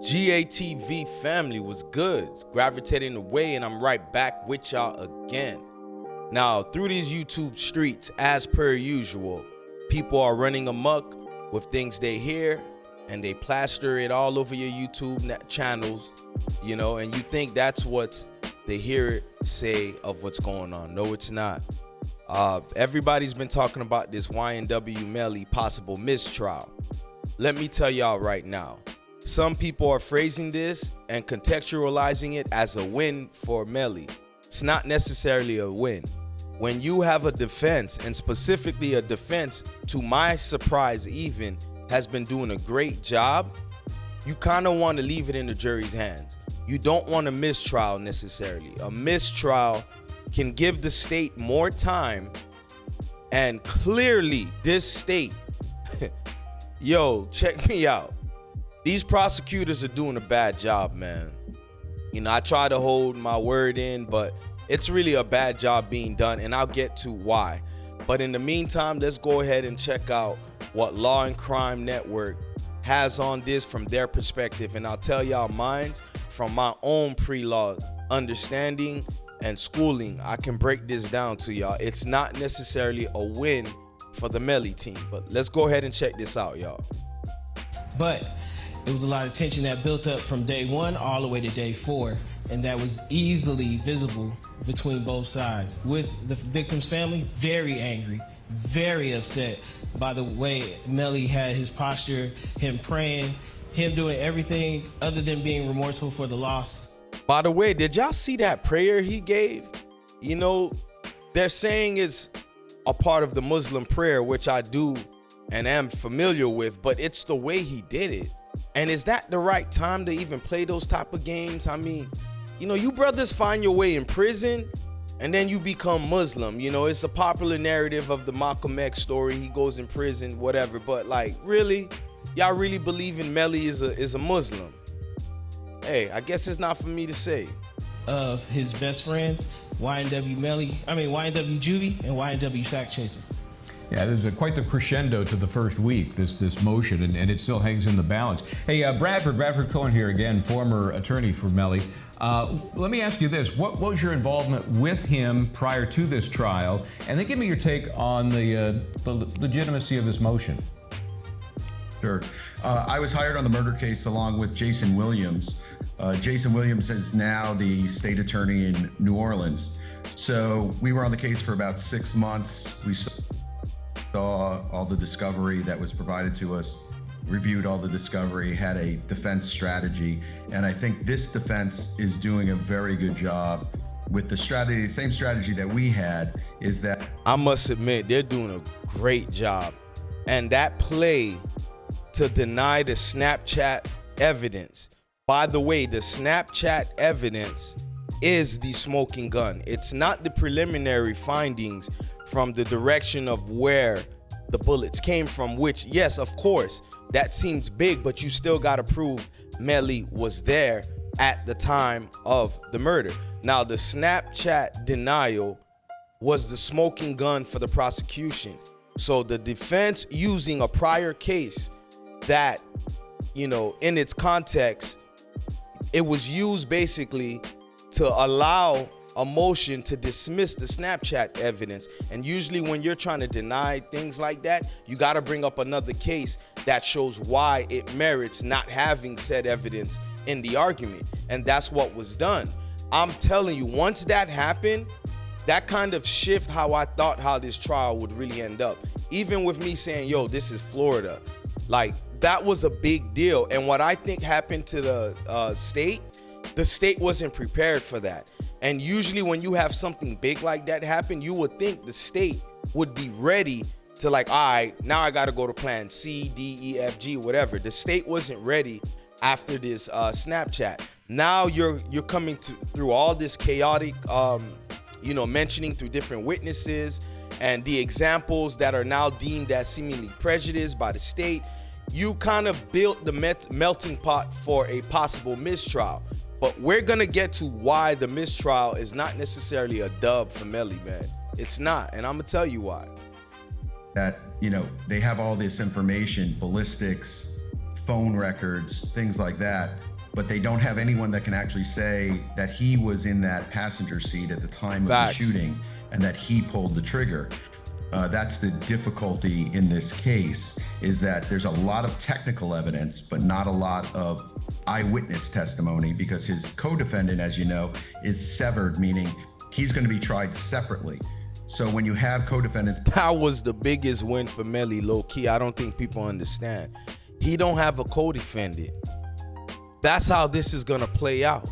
GATV family was good. It's gravitating away, and I'm right back with y'all again. Now, through these YouTube streets, as per usual, people are running amok with things they hear, and they plaster it all over your YouTube channels, you know, and you think that's what they hear it say of what's going on. No, it's not. Everybody's been talking about this YNW Melly possible mistrial. Let me tell y'all right now. Some people are phrasing this and contextualizing it as a win for Melly. It's not necessarily a win. When you have a defense, and specifically a defense, to my surprise even, has been doing a great job, you kind of want to leave it in the jury's hands. You don't want a mistrial necessarily. A mistrial can give the state more time, and clearly this state, yo, check me out. These prosecutors are doing a bad job, man. You know, I try to hold my word in, but it's really a bad job being done, and I'll get to why. But in the meantime, let's go ahead and check out what Law and Crime Network has on this from their perspective, and I'll tell y'all mine from my own pre-law understanding and schooling. I can break this down to y'all. It's not necessarily a win for the Melly team, but let's go ahead and check this out, y'all. But it was a lot of tension that built up from day one all the way to day 4, and that was easily visible between both sides, with the victim's family very angry, very upset by the way Melly had his posture, him praying, him doing everything other than being remorseful for the loss. By the way, did y'all see that prayer he gave? You know, they're saying it's a part of the Muslim prayer, which I do and am familiar with, but it's the way he did it. And is that the right time to even play those type of games? I mean, you know, you brothers find your way in prison and then you become Muslim. You know, it's a popular narrative of the Malcolm X story. He goes in prison, whatever. But like, really? Y'all really believe in Melly is a Muslim? Hey, I guess it's not for me to say. Of his best friends, YNW Juvie and YNW Sack Chasing. Yeah, there's quite the crescendo to the first week, this motion, and it still hangs in the balance. Hey, Bradford Cohen here again, former attorney for Melly. Let me ask you this. What was your involvement with him prior to this trial? And then give me your take on the legitimacy of this motion. Sure. I was hired on the murder case along with Jason Williams. Jason Williams is now the state attorney in New Orleans. So we were on the case for about 6 months. We saw all the discovery that was provided to us, reviewed all the discovery, had a defense strategy, and I think this defense is doing a very good job with the strategy. The same strategy that we had is that I must admit, they're doing a great job. And that play to deny the Snapchat evidence, by the way, the Snapchat evidence is the smoking gun. It's not the preliminary findings from the direction of where the bullets came from, which, yes, of course, that seems big, but you still got to prove Melly was there at the time of the murder. Now, the Snapchat denial was the smoking gun for the prosecution. So the defense using a prior case that, you know, in its context, it was used basically to allow a motion to dismiss the Snapchat evidence. And usually when you're trying to deny things like that, you got to bring up another case that shows why it merits not having said evidence in the argument. And that's what was done. I'm telling you, once that happened, that kind of shift how this trial would really end up. Even with me saying, yo, this is Florida, like that was a big deal. And what I think happened to the state wasn't prepared for that. And usually when you have something big like that happen, you would think the state would be ready to like, all right, now I got to go to plan C, D, E, F, G, whatever. The state wasn't ready after this Snapchat. Now you're coming through all this chaotic, you know, mentioning through different witnesses and the examples that are now deemed as seemingly prejudiced by the state. You kind of built the melting pot for a possible mistrial. But we're going to get to why the mistrial is not necessarily a dub for Melly, man. It's not, and I'm going to tell you why. That, you know, they have all this information, ballistics, phone records, things like that, but they don't have anyone that can actually say that he was in that passenger seat at the time of the shooting and that he pulled the trigger. That's the difficulty in this case, is that there's a lot of technical evidence, but not a lot of eyewitness testimony, because his co-defendant, as you know, is severed, meaning he's going to be tried separately. So when you have co-defendants... That was the biggest win for Melly, low-key. I don't think people understand. He don't have a co-defendant. That's how this is going to play out.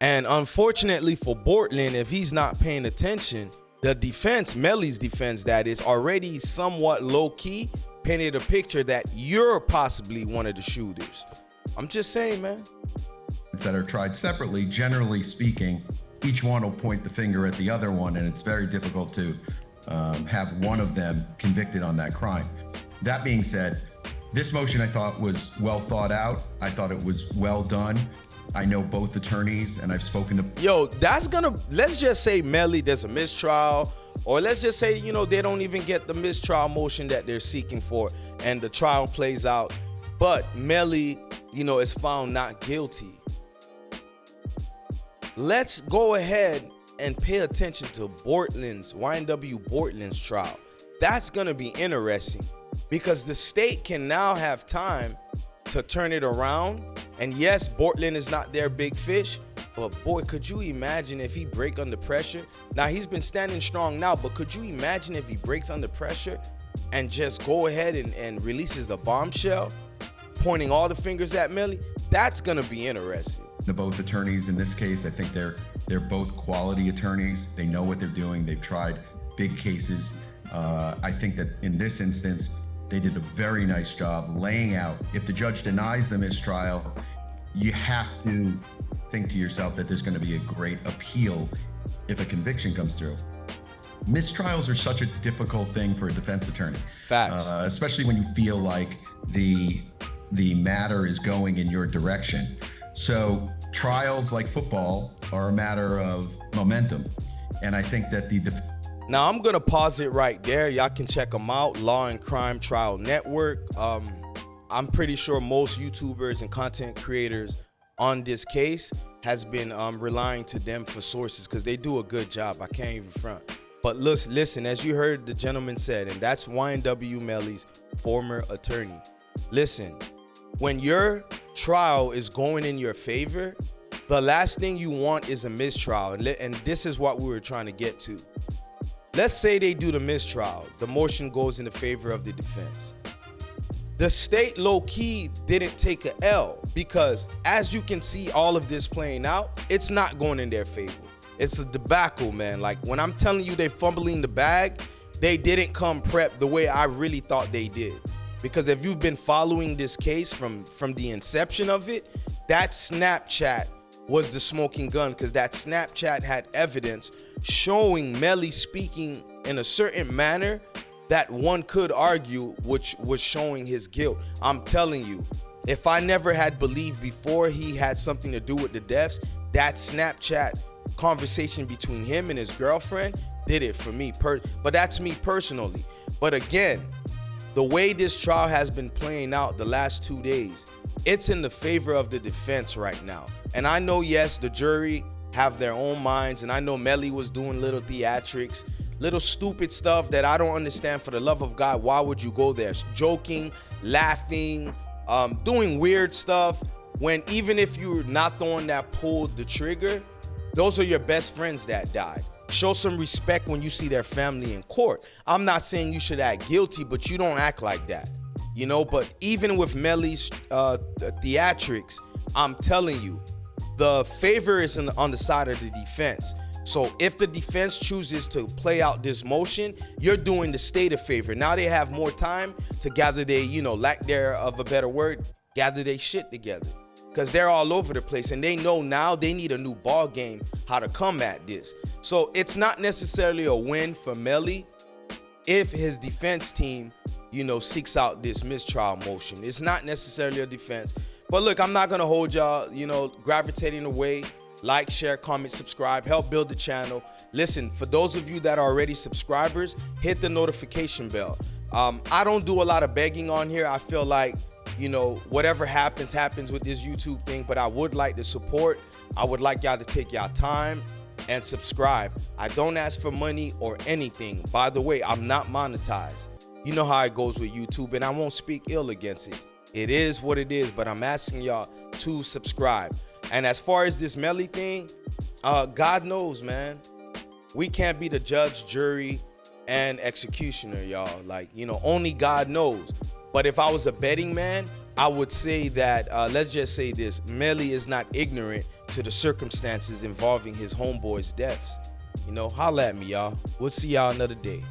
And unfortunately for Bortland, if he's not paying attention, the defense, Melly's defense that is, already somewhat low-key painted a picture that you're possibly one of the shooters. I'm just saying, man. That are tried separately, generally speaking, each one will point the finger at the other one, and it's very difficult to have one of them convicted on that crime. That being said, this motion I thought was well thought out. I thought it was well done. I know both attorneys, and I've spoken to... Yo, that's gonna, let's just say Melly, there's a mistrial, or let's just say, you know, they don't even get the mistrial motion that they're seeking for, and the trial plays out, but Melly, you know, is found not guilty. Let's go ahead and pay attention to YNW Bortland's trial. That's gonna be interesting, because the state can now have time to turn it around. And yes, Bortland is not their big fish, but boy, could you imagine if he break under pressure? Now, he's been standing strong now, but could you imagine if he breaks under pressure and just go ahead and releases a bombshell, pointing all the fingers at Melly? That's gonna be interesting. The both attorneys in this case, I think they're both quality attorneys. They know what they're doing. They've tried big cases. I think that in this instance, they did a very nice job laying out. If the judge denies the mistrial, you have to think to yourself that there's going to be a great appeal if a conviction comes through. Mistrials are such a difficult thing for a defense attorney. Facts. Especially when you feel like the matter is going in your direction. So trials, like football, are a matter of momentum. And I think that now, I'm going to pause it right there. Y'all can check them out, Law and Crime Trial Network. I'm pretty sure most YouTubers and content creators on this case has been relying to them for sources, because they do a good job. I can't even front. But listen, as you heard the gentleman said, and that's YNW Melly's former attorney. Listen, when your trial is going in your favor, the last thing you want is a mistrial. And this is what we were trying to get to. Let's say they do the mistrial. The motion goes in the favor of the defense. The state low-key didn't take a L, because as you can see all of this playing out, it's not going in their favor. It's a debacle, man. Like, when I'm telling you they're fumbling the bag, they didn't come prepped the way I really thought they did. Because if you've been following this case from the inception of it, that Snapchat was the smoking gun, because that Snapchat had evidence showing Melly speaking in a certain manner that one could argue which was showing his guilt. I'm telling you, if I never had believed before he had something to do with the deaths, that Snapchat conversation between him and his girlfriend did it for me. But that's me personally. But again, the way this trial has been playing out the last 2 days, it's in the favor of the defense right now. And I know, yes, the jury have their own minds, and I know Melly was doing little theatrics, little stupid stuff that I don't understand. For the love of God, why would you go there? Joking, laughing, doing weird stuff, when even if you're not the one that pulled the trigger, those are your best friends that died. Show some respect when you see their family in court. I'm not saying you should act guilty, but you don't act like that, you know. But even with Melly's theatrics, I'm telling you, the favor is on the side of the defense. So if the defense chooses to play out this motion, you're doing the state a favor. Now they have more time to gather their, lack there of a better word, gather their shit together. Because they're all over the place, and they know now they need a new ball game how to come at this. So it's not necessarily a win for Melly if his defense team, seeks out this mistrial motion. It's not necessarily a defense. But look, I'm not going to hold y'all, gravitating away. Like, share, comment, subscribe, help build the channel. Listen, for those of you that are already subscribers, hit the notification bell. I don't do a lot of begging on here. I feel like you know, whatever happens with this YouTube thing, but I would like to support. I would like y'all to take y'all time and subscribe. I don't ask for money or anything. By the way, I'm not monetized. You know how it goes with YouTube, and I won't speak ill against it. It is what it is, but I'm asking y'all to subscribe. And as far as this Melly thing, God knows, man. We can't be the judge, jury, and executioner, y'all. Like, you know, only God knows. But if I was a betting man, I would say that, let's just say this, Melly is not ignorant to the circumstances involving his homeboy's deaths. You know, holla at me, y'all. We'll see y'all another day.